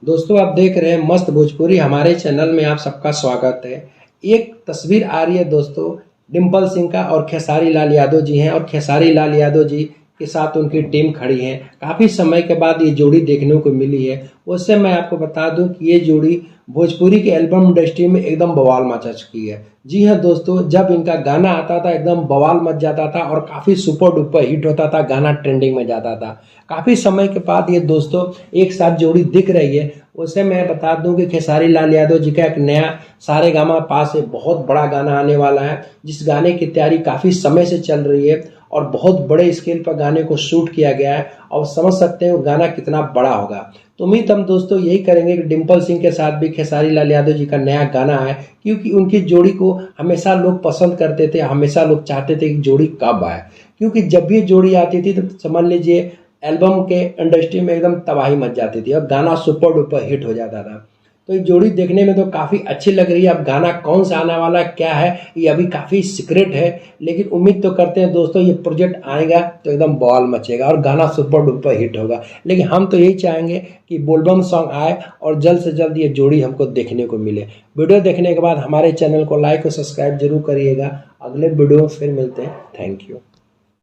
दोस्तों आप देख रहे हैं मस्त भोजपुरी। हमारे चैनल में आप सबका स्वागत है। एक तस्वीर आ रही है दोस्तों, डिम्पल सिंह का और खेसारी लाल यादव जी हैं और खेसारी लाल यादव जी के साथ उनकी टीम खड़ी है। काफ़ी समय के बाद ये जोड़ी देखने को मिली है। उससे मैं आपको बता दूं कि ये जोड़ी भोजपुरी के एल्बम इंडस्ट्री में एकदम बवाल मचा चुकी है। जी हाँ दोस्तों, जब इनका गाना आता था एकदम बवाल मच जाता था और काफ़ी सुपर डुपर हिट होता था, गाना ट्रेंडिंग में जाता था। काफ़ी समय के बाद ये दोस्तों एक साथ जोड़ी दिख रही है। उससे मैं बता दूं कि खेसारी लाल यादव जी का एक नया सारेगामा पास है, बहुत बड़ा गाना आने वाला है, जिस गाने की तैयारी काफ़ी समय से चल रही है और बहुत बड़े स्केल पर गाने को शूट किया गया है और समझ सकते हैं वो गाना कितना बड़ा होगा। तो उम्मीद हम दोस्तों यही करेंगे कि डिम्पल सिंह के साथ भी खेसारी लाल यादव जी का नया गाना है, क्योंकि उनकी जोड़ी को हमेशा लोग पसंद करते थे, हमेशा लोग चाहते थे कि जोड़ी कब आए। क्योंकि जब भी जोड़ी आती थी तो समझ लीजिए एल्बम के इंडस्ट्री में एकदम तबाही मच जाती थी और गाना सुपर डुपर हिट हो जाता था। तो ये जोड़ी देखने में तो काफ़ी अच्छी लग रही है। अब गाना कौन सा आने वाला क्या है ये अभी काफ़ी सीक्रेट है, लेकिन उम्मीद तो करते हैं दोस्तों ये प्रोजेक्ट आएगा तो एकदम बवाल मचेगा और गाना सुपर डुपर हिट होगा। लेकिन हम तो यही चाहेंगे कि बोलबम सॉन्ग आए और जल्द से जल्द ये जोड़ी हमको देखने को मिले। वीडियो देखने के बाद हमारे चैनल को लाइक और सब्सक्राइब जरूर करिएगा। अगले वीडियो में फिर मिलते हैं। Thank you.